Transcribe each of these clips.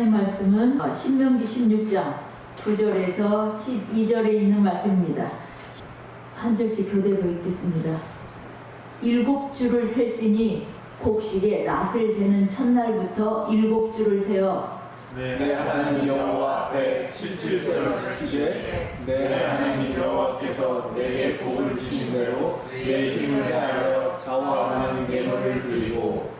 하나님 말씀은 신명기 16장 9절에서 12절에 있는 말씀입니다. 한 절씩 교대로 읽겠습니다. 7주를 셀지니 곡식에 낫을 되는 첫날부터 7주를 세어 내 하나님 여호와 앞에 77절을 지키되 내 하나님 여호와께서 내게 복을 주신 대로 내 힘을 다하여 자원하는 예물을 드리고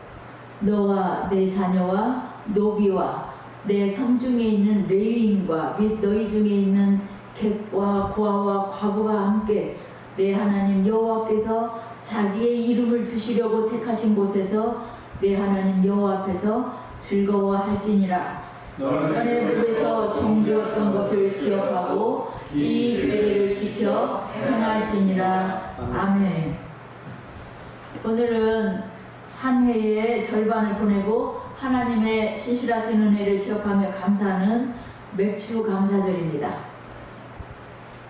너와 내 자녀와 노비와 내 성중에 있는 레위인과 및 너희 중에 있는 객과 고아와 과부가 함께 내 하나님 여호와께서 자기의 이름을 두시려고 택하신 곳에서 내 하나님 여호와 앞에서 즐거워할지니라. 너네 목에서 종되었던 것을 기억하고 이 규례를 지켜 행할지니라. 아멘. 오늘은 한 해의 절반을 보내고 하나님의 신실하신 은혜를 기억하며 감사하는 맥주 감사절입니다.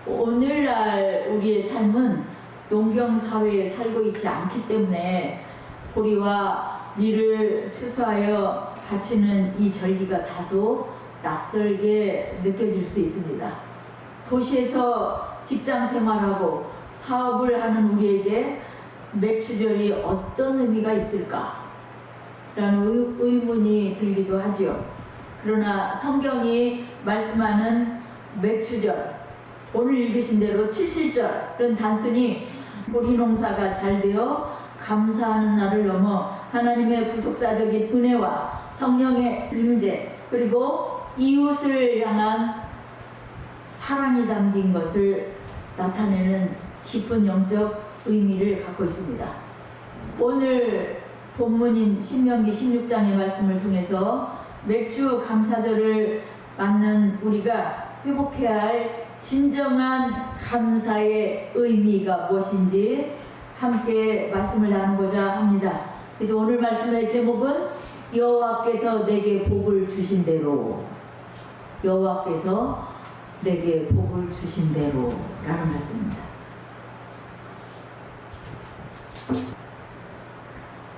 오늘날 우리의 삶은 농경사회에 살고 있지 않기 때문에 보리와 밀을 추수하여 바치는 이 절기가 다소 낯설게 느껴질 수 있습니다. 도시에서 직장 생활하고 사업을 하는 우리에게 맥추절이 어떤 의미가 있을까? 라는 의문이 들기도 하죠. 그러나 성경이 말씀하는 맥추절, 오늘 읽으신 대로 77절은 단순히 보리 농사가 잘 되어 감사하는 날을 넘어 하나님의 구속사적인 은혜와 성령의 임재 그리고 이웃을 향한 사랑이 담긴 것을 나타내는 깊은 영적 의미를 갖고 있습니다. 오늘 본문인 신명기 16장의 말씀을 통해서 맥주 감사절을 맞는 우리가 회복해야 할 진정한 감사의 의미가 무엇인지 함께 말씀을 나누고자 합니다. 그래서 오늘 말씀의 제목은 여호와께서 내게 복을 주신 대로, 여호와께서 내게 복을 주신 대로 라는 말씀입니다.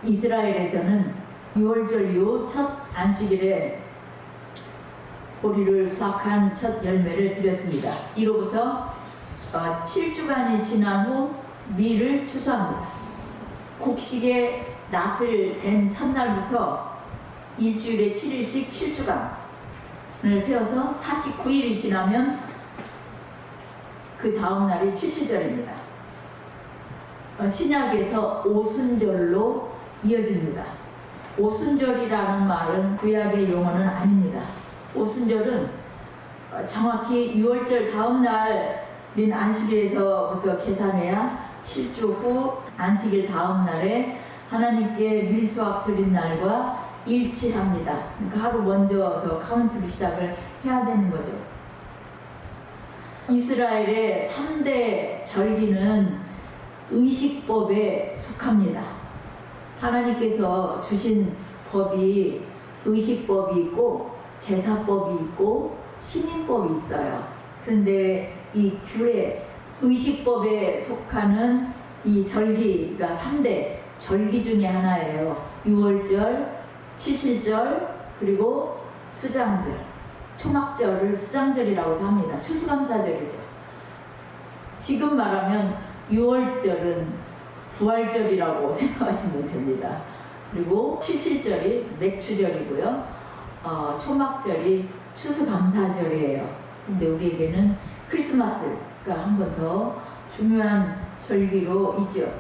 이스라엘에서는 6월절 이후 첫 안식일에 보리를 수확한 첫 열매를 드렸습니다. 이로부터 7주간이 지난 후 밀을 추수합니다. 곡식에 낫을 댄 첫날부터 일주일에 7일씩 7주간을 세워서 49일이 지나면 그 다음 날이 77절입니다. 신약에서 오순절로 이어집니다. 오순절이라는 말은 구약의 용어는 아닙니다. 오순절은 정확히 6월절 다음 날인 안식일에서부터 계산해야 7주 후 안식일 다음 날에 하나님께 밀수확 드린 날과 일치합니다. 그러니까 하루 먼저 더 카운트로 시작을 해야 되는 거죠. 이스라엘의 3대 절기는 의식법에 속합니다. 하나님께서 주신 법이 의식법이 있고 제사법이 있고 신인법이 있어요. 그런데 이 규례 의식법에 속하는 이 절기가 3대 절기 중에 하나예요. 6월절, 77절, 그리고 수장절, 초막절을 수장절이라고도 합니다. 추수감사절이죠. 지금 말하면 6월절은 부활절이라고 생각하시면 됩니다. 그리고 77절이 맥추절이고요. 초막절이 추수감사절이에요. 근데 우리에게는 크리스마스가 한 번 더 중요한 절기로 있죠.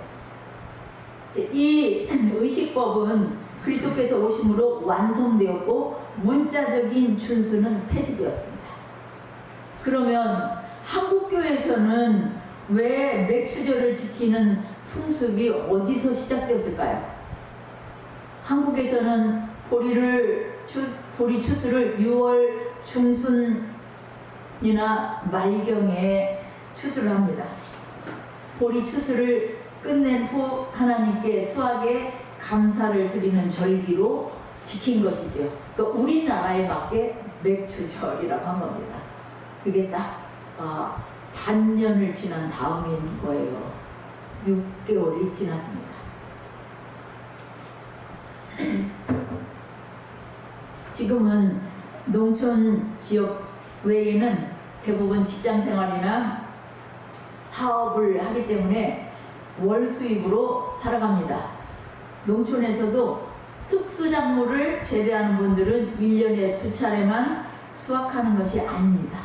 이 의식법은 그리스도께서 오심으로 완성되었고 문자적인 준수는 폐지되었습니다. 그러면 한국교회에서는 왜 맥추절을 지키는 풍습이 어디서 시작되었을까요? 한국에서는 보리 추수를 6월 중순이나 말경에 추수를 합니다. 보리 추수를 끝낸 후 하나님께 수확에 감사를 드리는 절기로 지킨 것이죠. 그러니까 우리나라에 맞게 맥추절이라고 한 겁니다. 그게 딱 반년을 지난 다음인 거예요. 6개월이 지났습니다. 지금은 농촌 지역 외에는 대부분 직장 생활이나 사업을 하기 때문에 월 수입으로 살아갑니다. 농촌에서도 특수작물을 재배하는 분들은 1년에 2차례만 수확하는 것이 아닙니다.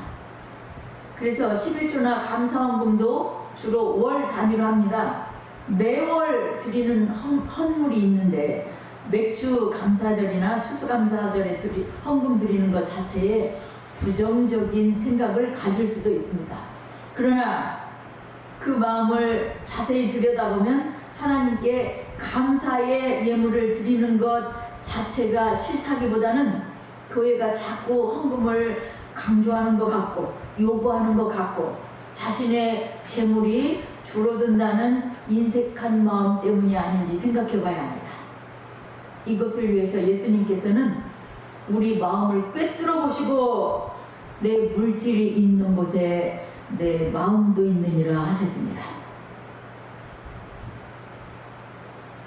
그래서 11조나 감사원금도 주로 월 단위로 합니다. 매월 드리는 헌물이 있는데 맥주 감사절이나 추수감사절에 헌금 드리는 것 자체에 부정적인 생각을 가질 수도 있습니다. 그러나 그 마음을 자세히 들여다보면 하나님께 감사의 예물을 드리는 것 자체가 싫다기보다는 교회가 자꾸 헌금을 강조하는 것 같고 요구하는 것 같고 자신의 재물이 줄어든다는 인색한 마음 때문이 아닌지 생각해 봐야 합니다. 이것을 위해서 예수님께서는 우리 마음을 꿰뚫어 보시고 내 물질이 있는 곳에 내 마음도 있느니라 하셨습니다.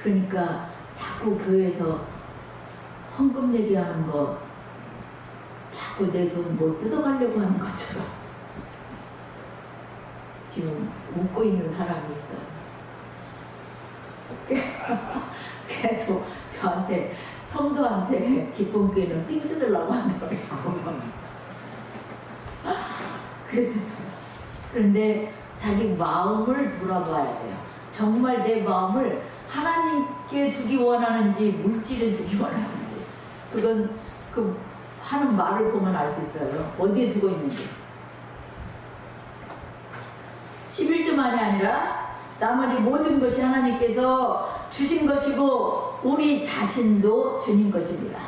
그러니까 자꾸 교회에서 헌금 얘기하는 거 자꾸 내 돈 뭐 뜯어가려고 하는 것처럼 지금 웃고 있는 사람이 있어요. 계속 저한테 성도한테 기쁨교회는 삥 뜯으려고 한다고 그랬었어요. 그런데 자기 마음을 돌아봐야 돼요. 정말 내 마음을 하나님께 두기 원하는지 물질에 두기 원하는지 그건 그 하는 말을 보면 알 수 있어요. 어디에 두고 있는지. 11조만이 아니라 나머지 모든 것이 하나님께서 주신 것이고 우리 자신도 주님 것입니다.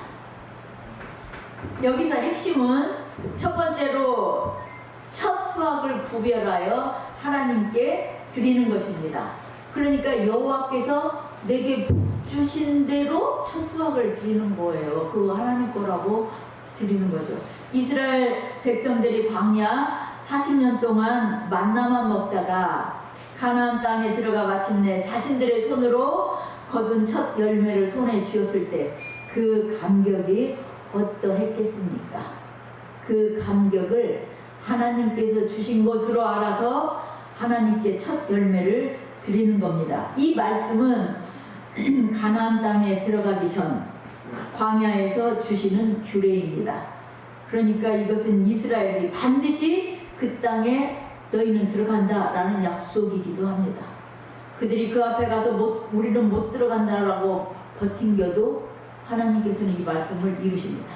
여기서 핵심은 첫 번째로 첫 수확을 구별하여 하나님께 드리는 것입니다. 그러니까 여호와께서 내게 주신 대로 첫 수확을 드리는 거예요. 그거 하나님 거라고 드리는 거죠. 이스라엘 백성들이 광야 40년 동안 만나만 먹다가 가나안 땅에 들어가 마침내 자신들의 손으로 거둔 첫 열매를 손에 쥐었을 때 그 감격이 어떠했겠습니까? 그 감격을 하나님께서 주신 것으로 알아서 하나님께 첫 열매를 드리는 겁니다. 이 말씀은 가나안 땅에 들어가기 전 광야에서 주시는 규례입니다. 그러니까 이것은 이스라엘이 반드시 그 땅에 너희는 들어간다라는 약속이기도 합니다. 그들이 그 앞에 가서 우리는 못 들어간다라고 버틴겨도 하나님께서는 이 말씀을 이루십니다.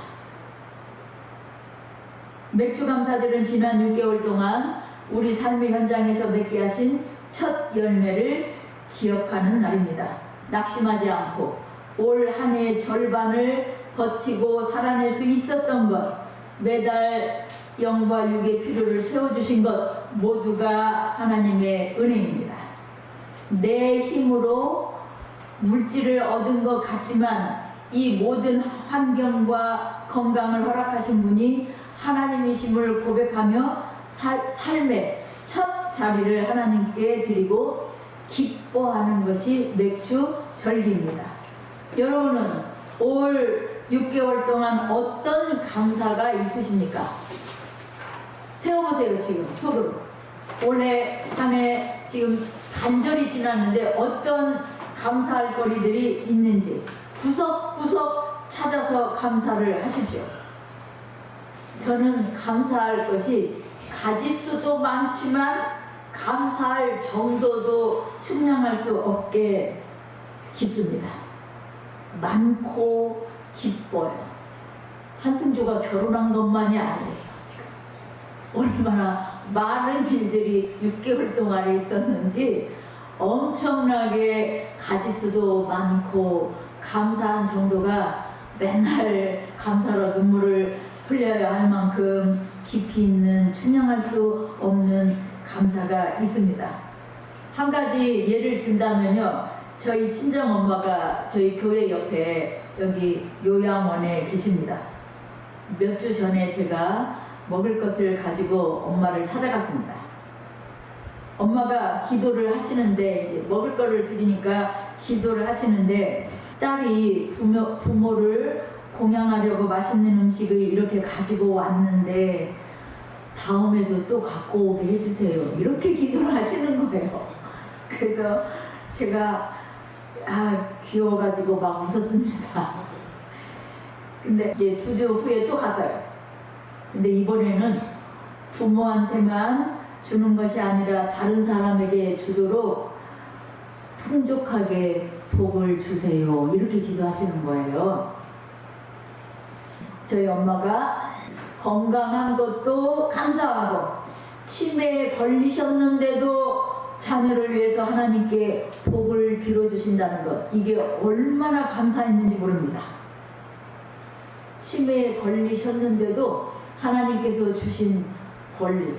맥주감사절은 지난 6개월 동안 우리 삶의 현장에서 맺게 하신 첫 열매를 기억하는 날입니다. 낙심하지 않고 올 한 해의 절반을 버티고 살아낼 수 있었던 것, 매달 영과 육의 필요를 채워주신 것 모두가 하나님의 은혜입니다. 내 힘으로 물질을 얻은 것 같지만 이 모든 환경과 건강을 허락하신 분이 하나님이심을 고백하며 삶의 첫 자리를 하나님께 드리고 기뻐하는 것이 맥주 절기입니다. 여러분은 올 6개월 동안 어떤 감사가 있으십니까? 세워보세요. 지금 손으로. 올해 한 해 지금 간절히 지났는데 어떤 감사할 거리들이 있는지 구석구석 찾아서 감사를 하십시오. 저는 감사할 것이 가지수도 많지만 감사할 정도도 측량할 수 없게 깊습니다. 많고 기뻐요. 한승조가 결혼한 것만이 아니에요. 지금 얼마나 많은 일들이 6개월 동안에 있었는지 엄청나게 가지수도 많고 감사한 정도가 맨날 감사로 눈물을 흘려야 할 만큼 깊이 있는 측량할 수 없는 감사가 있습니다. 한 가지 예를 든다면요. 저희 친정엄마가 저희 교회 옆에 여기 요양원에 계십니다. 몇 주 전에 제가 먹을 것을 가지고 엄마를 찾아갔습니다. 엄마가 기도를 하시는데 이제 먹을 거를 드리니까 기도를 하시는데 딸이 부모를 공양하려고 맛있는 음식을 이렇게 가지고 왔는데 다음에도 또 갖고 오게 해주세요. 이렇게 기도를 하시는 거예요. 그래서 제가 귀여워가지고 막 웃었습니다. 근데 이제 2주 후에 또 갔어요. 근데 이번에는 부모한테만 주는 것이 아니라 다른 사람에게 주도록 풍족하게 복을 주세요. 이렇게 기도하시는 거예요. 저희 엄마가 건강한 것도 감사하고 치매에 걸리셨는데도 자녀를 위해서 하나님께 복을 빌어주신다는 것, 이게 얼마나 감사했는지 모릅니다. 치매에 걸리셨는데도 하나님께서 주신 권리,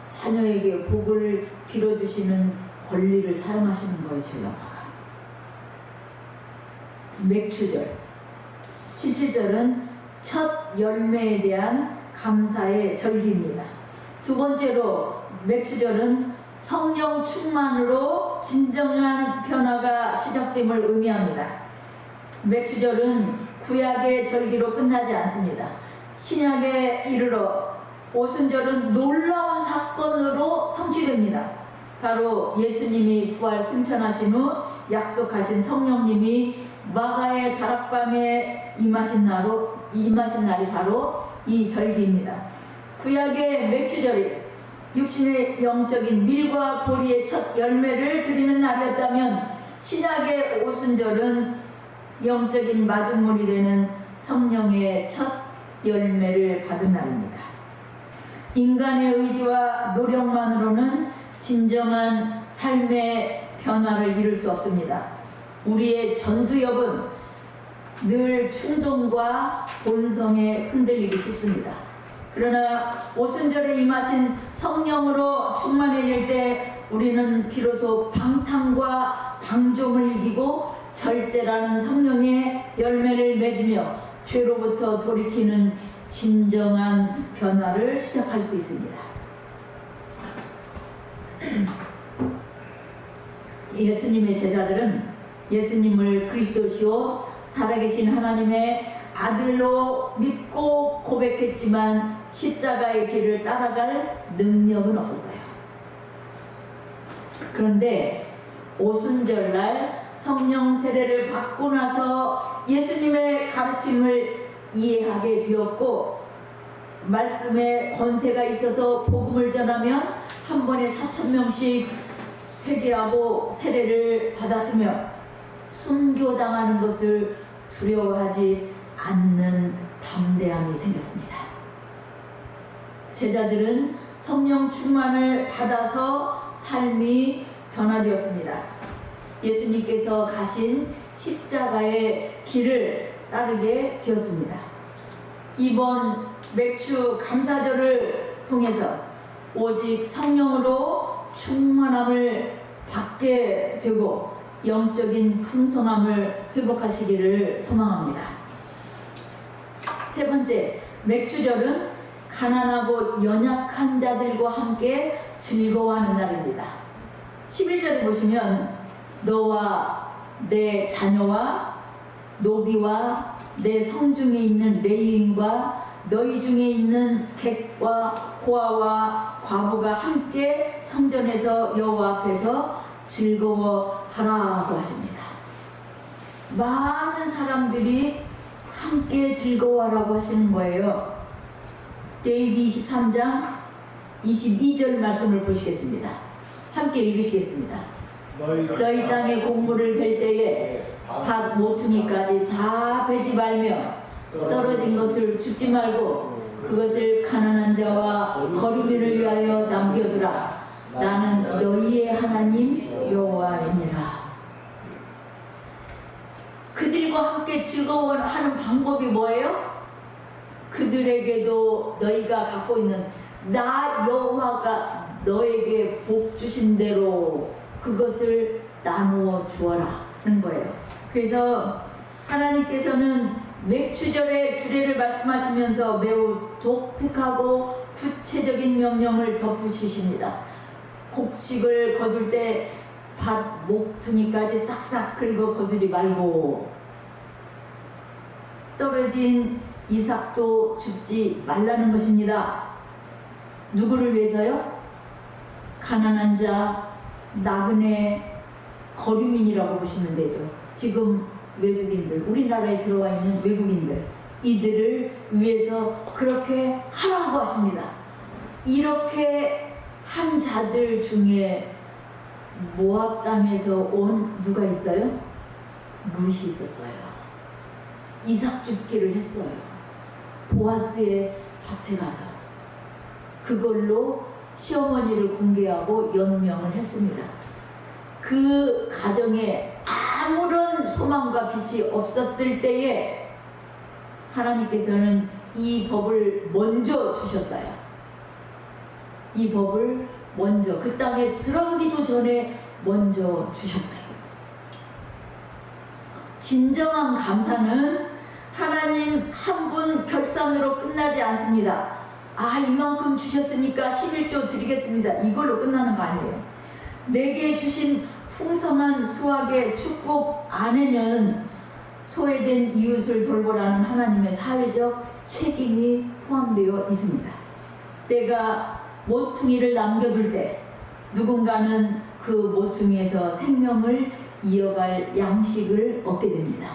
자녀에게 복을 빌어주시는 권리를 사용하시는 거예요. 저희 엄마가. 맥추절 77절은 첫 열매에 대한 감사의 절기입니다. 두 번째로 맥추절은 성령 충만으로 진정한 변화가 시작됨을 의미합니다. 맥추절은 구약의 절기로 끝나지 않습니다. 신약에 이르러 오순절은 놀라운 사건으로 성취됩니다. 바로 예수님이 부활 승천하신 후 약속하신 성령님이 마가의 다락방에 임하신 날이 바로 이 절기입니다. 구약의 맥추절이 육신의 영적인 밀과 보리의 첫 열매를 드리는 날이었다면 신약의 오순절은 영적인 마중물이 되는 성령의 첫 열매를 받은 날입니다. 인간의 의지와 노력만으로는 진정한 삶의 변화를 이룰 수 없습니다. 우리의 전투력은 늘 충동과 본성에 흔들리기 쉽습니다. 그러나 오순절에 임하신 성령으로 충만해질 때 우리는 비로소 방탕과 방종을 이기고 절제라는 성령의 열매를 맺으며 죄로부터 돌이키는 진정한 변화를 시작할 수 있습니다. 예수님의 제자들은 예수님을 그리스도시요 살아계신 하나님의 아들로 믿고 고백했지만 십자가의 길을 따라갈 능력은 없었어요. 그런데 오순절날 성령 세례를 받고 나서 예수님의 가르침을 이해하게 되었고 말씀에 권세가 있어서 복음을 전하면 한 번에 4,000명씩 회개하고 세례를 받았으며 순교당하는 것을 두려워하지 않는 담대함이 생겼습니다. 제자들은 성령 충만을 받아서 삶이 변화되었습니다. 예수님께서 가신 십자가의 길을 따르게 되었습니다. 이번 맥주 감사절을 통해서 오직 성령으로 충만함을 받게 되고 영적인 풍성함을 회복하시기를 소망합니다. 세 번째, 맥주절은 가난하고 연약한 자들과 함께 즐거워하는 날입니다. 11절에 보시면 너와 내 자녀와 노비와 내 성중에 있는 레위인과 너희 중에 있는 객과 고아와 과부가 함께 성전에서 여호와 앞에서 즐거워하라고 하십니다. 많은 사람들이 함께 즐거워하라고 하시는 거예요. 레위기 23장 22절 말씀을 보시겠습니다. 함께 읽으시겠습니다. 너희 땅에 곡물을 벨 때에 밭 모퉁이까지 다 베지 말며 떨어진 것을 줍지 말고 그것을 가난한 자와 거류민을 위하여 남겨두라. 나는 너희의 하나님 여호와이니라. 그들과 함께 즐거워하는 방법이 뭐예요? 그들에게도 너희가 갖고 있는 나 여호와가 너에게 복 주신 대로 그것을 나누어 주어라는 거예요. 그래서 하나님께서는 맥추절의 주례를 말씀하시면서 매우 독특하고 구체적인 명령을 덧붙이십니다. 곡식을 거둘 때 밭 모퉁이까지 싹싹 긁어 거두지 말고 떨어진 이삭도 죽지 말라는 것입니다. 누구를 위해서요? 가난한 자, 나그네, 거류민이라고 보시면 되죠. 지금 외국인들, 우리나라에 들어와 있는 외국인들, 이들을 위해서 그렇게 하라고 하십니다. 이렇게 한 자들 중에 모압 땅에서 온 누가 있어요? 룻이 있었어요. 이삭 줍기를 했어요. 보아스의 밭에 가서 그걸로 시어머니를 공개하고 연명을 했습니다. 그 가정에 아무런 소망과 빛이 없었을 때에 하나님께서는 이 법을 먼저 주셨어요. 이 법을 먼저 그 땅에 들어오기도 전에 먼저 주셨어요. 진정한 감사는 하나님 한 분 결산으로 끝나지 않습니다. 아, 이만큼 주셨으니까 11조 드리겠습니다. 이걸로 끝나는 거 아니에요. 내게 주신 풍성한 수확의 축복 안에는 소외된 이웃을 돌보라는 하나님의 사회적 책임이 포함되어 있습니다. 내가 모퉁이를 남겨둘 때 누군가는 그 모퉁이에서 생명을 이어갈 양식을 얻게 됩니다.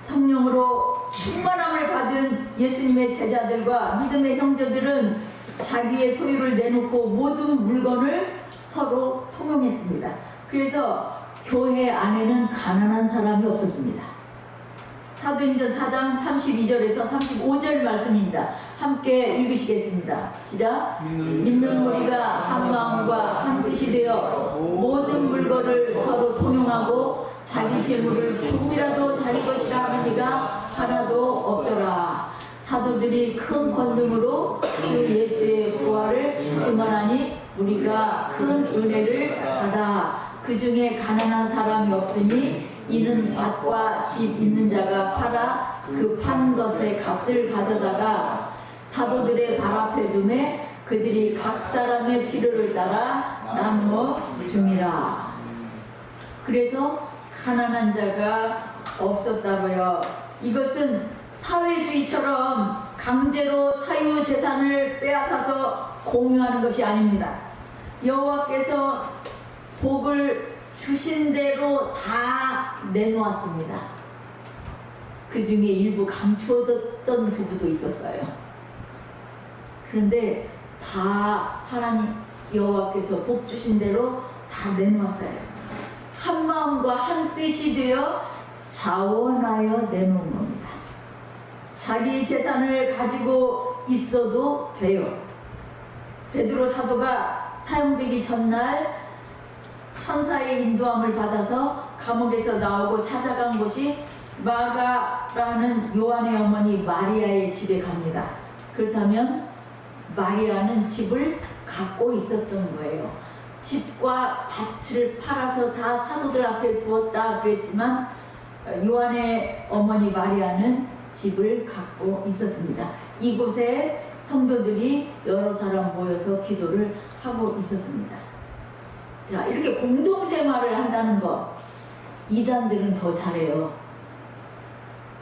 성령으로 충만함을 받은 예수님의 제자들과 믿음의 형제들은 자기의 소유를 내놓고 모든 물건을 서로 통용했습니다. 그래서 교회 안에는 가난한 사람이 없었습니다. 사도행전 4장 32절에서 35절 말씀입니다. 함께 읽으시겠습니다. 시작. 믿는 우리가 한 마음과 한 뜻이 되어 모든 물건을 서로 통용하고 자기 재물을 조금이라도 자기 것이라 하는 이가 하나도 없더라. 사도들이 큰 권능으로 주 예수의 부활을 증언하니 우리가 큰 은혜를 받아 그 중에 가난한 사람이 없으니 이는 밭과 집 있는 자가 팔아 그 판 것의 값을 가져다가 사도들의 발 앞에 두매 그들이 각 사람의 필요를 따라 나누어 줍니다. 그래서 가난한 자가 없었다고요. 이것은 사회주의처럼 강제로 사유재산을 빼앗아서 공유하는 것이 아닙니다. 여호와께서 복을 주신 대로 다 내놓았습니다. 그 중에 일부 감추어졌던 부부도 있었어요. 그런데 다 하나님 여호와께서 복 주신 대로 다 내놓았어요. 한 마음과 한 뜻이 되어 자원하여 내놓은 겁니다. 자기 재산을 가지고 있어도 돼요. 베드로 사도가 사형되기 전날 천사의 인도함을 받아서 감옥에서 나오고 찾아간 곳이 마가라는 요한의 어머니 마리아의 집에 갑니다. 그렇다면 마리아는 집을 갖고 있었던 거예요. 집과 밭을 팔아서 다 사도들 앞에 두었다 그랬지만 요한의 어머니 마리아는 집을 갖고 있었습니다. 이곳에 성도들이 여러 사람 모여서 기도를 하고 있었습니다. 자, 이렇게 공동생활을 한다는 것, 이단들은 더 잘해요.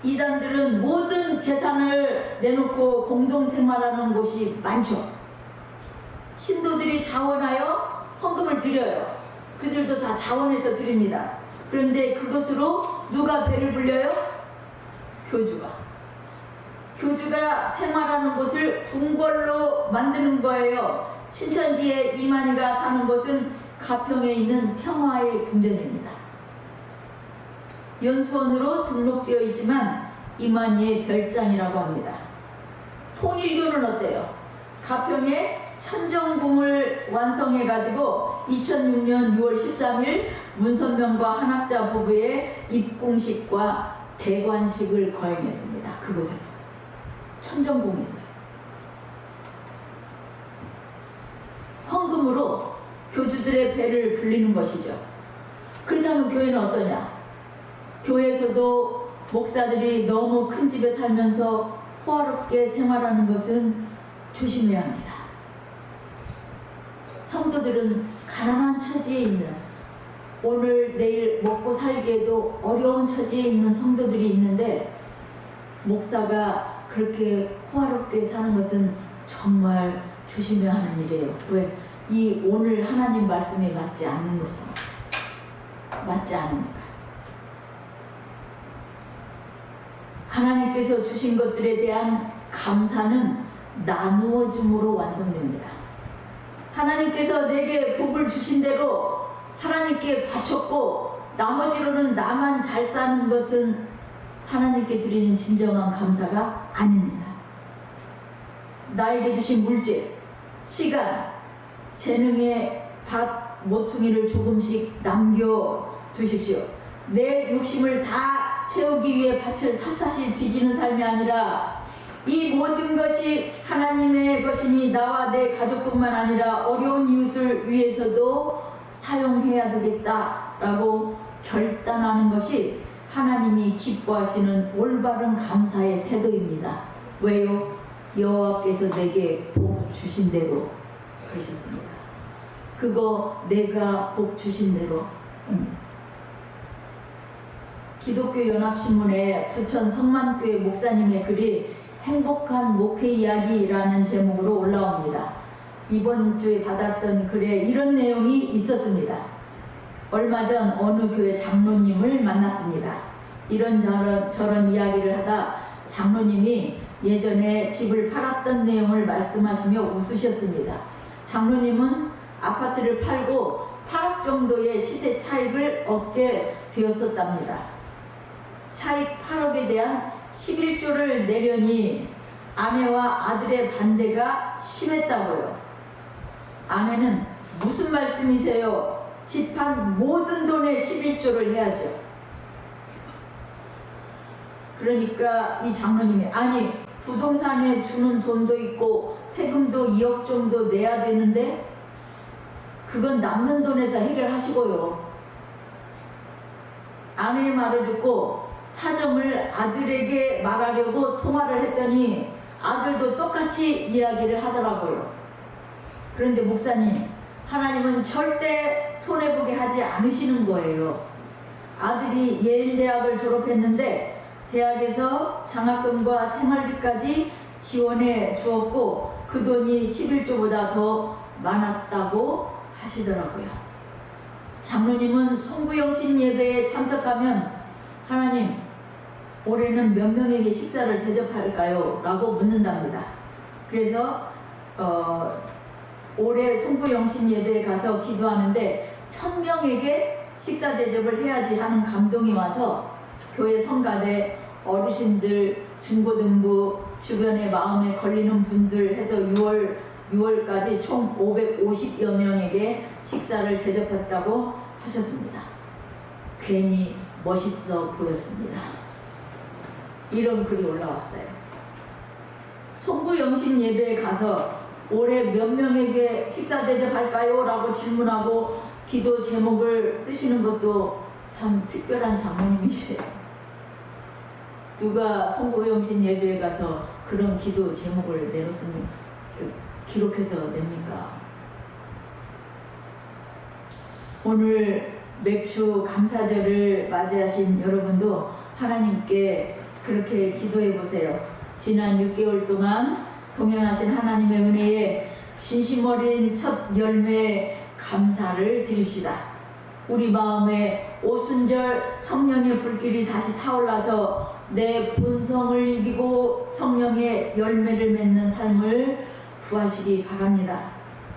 이단들은 모든 재산을 내놓고 공동생활하는 곳이 많죠. 신도들이 자원하여 헌금을 드려요. 그들도 다 자원해서 드립니다. 그런데 그것으로 누가 배를 불려요? 교주가 생활하는 곳을 궁궐로 만드는 거예요. 신천지의 이만희가 사는 곳은 가평에 있는 평화의 궁전입니다. 연수원으로 등록되어 있지만 이만희의 별장이라고 합니다. 통일교는 어때요? 가평에 천정궁을 완성해가지고 2006년 6월 13일 문선명과 한학자 부부의 입궁식과 대관식을 거행했습니다. 그곳에서 천정궁에서요. 헌금으로 교주들의 배를 불리는 것이죠. 그렇다면 교회는 어떠냐? 교회에서도 목사들이 너무 큰 집에 살면서 호화롭게 생활하는 것은 조심해야 합니다. 성도들은 가난한 처지에 있는 오늘 내일 먹고 살기에도 어려운 처지에 있는 성도들이 있는데 목사가 그렇게 호화롭게 사는 것은 정말 조심해야 하는 일이에요. 왜? 이 오늘 하나님 말씀에 맞지 않는 것은 맞지 않으니까. 하나님께서 주신 것들에 대한 감사는 나누어 줌으로 완성됩니다. 하나님께서 내게 복을 주신 대로 하나님께 바쳤고 나머지로는 나만 잘 사는 것은 하나님께 드리는 진정한 감사가 아닙니다. 나에게 주신 물질, 시간, 재능의 밭 모퉁이를 조금씩 남겨두십시오. 내 욕심을 다 채우기 위해 밭을 샅샅이 뒤지는 삶이 아니라 이 모든 것이 하나님의 것이니 나와 내 가족뿐만 아니라 어려운 이웃을 위해서도 사용해야 되겠다라고 결단하는 것이 하나님이 기뻐하시는 올바른 감사의 태도입니다. 왜요? 여호와께서 내게 복 주신 대로 그러셨습니다. 그거 내가 복 주신 대로입니다. 기독교 연합신문에 부천 성만교회 목사님의 글이 행복한 목회 이야기라는 제목으로 올라옵니다. 이번 주에 받았던 글에 이런 내용이 있었습니다. 얼마 전 어느 교회 장로님을 만났습니다. 이런저런 이야기를 하다 장로님이 예전에 집을 팔았던 내용을 말씀하시며 웃으셨습니다. 장로님은 아파트를 팔고 8억 정도의 시세 차익을 얻게 되었었답니다. 차익 8억에 대한 11조를 내려니 아내와 아들의 반대가 심했다고요. 아내는 무슨 말씀이세요? 집 판 모든 돈의 11조를 해야죠. 그러니까 이 장로님이 아니 부동산에 주는 돈도 있고 세금도 2억 정도 내야 되는데 그건 남는 돈에서 해결하시고요. 아내의 말을 듣고 사정을 아들에게 말하려고 통화를 했더니 아들도 똑같이 이야기를 하더라고요. 그런데 목사님, 하나님은 절대 손해보게 하지 않으시는 거예요. 아들이 예일대학을 졸업했는데 대학에서 장학금과 생활비까지 지원해 주었고 그 돈이 11조보다 더 많았다고 하시더라고요. 장로님은 송구영신 예배에 참석하면 하나님, 올해는 몇 명에게 식사를 대접할까요? 라고 묻는답니다. 그래서 올해 송구영신 예배에 가서 기도하는데 1000명에게 식사 대접을 해야지 하는 감동이 와서 교회 성가대 어르신들, 중고등부, 주변에 마음에 걸리는 분들 해서 6월까지 총 550여 명에게 식사를 대접했다고 하셨습니다. 괜히 멋있어 보였습니다. 이런 글이 올라왔어요. 송구영신 예배에 가서 올해 몇 명에게 식사 대접할까요? 라고 질문하고 기도 제목을 쓰시는 것도 참 특별한 장로님이세요. 누가 송구영신 예배에 가서 그런 기도 제목을 내놓으면 기록해서 냅니까? 오늘 맥주 감사절을 맞이하신 여러분도 하나님께 그렇게 기도해 보세요. 지난 6개월 동안 동행하신 하나님의 은혜에 진심 어린 첫 열매 감사를 드립시다. 우리 마음에 오순절 성령의 불길이 다시 타올라서 내 본성을 이기고 성령의 열매를 맺는 삶을 구하시기 바랍니다.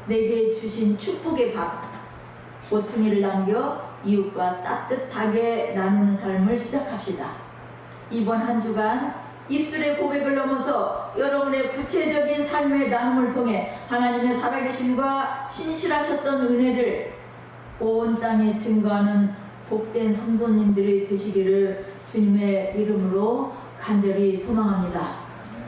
내게 주신 축복의 밥, 모퉁이를 남겨 이웃과 따뜻하게 나누는 삶을 시작합시다. 이번 한 주간 입술의 고백을 넘어서 여러분의 구체적인 삶의 나눔을 통해 하나님의 살아계심과 신실하셨던 은혜를 온 땅에 증거하는 복된 성도님들이 되시기를 주님의 이름으로 간절히 소망합니다.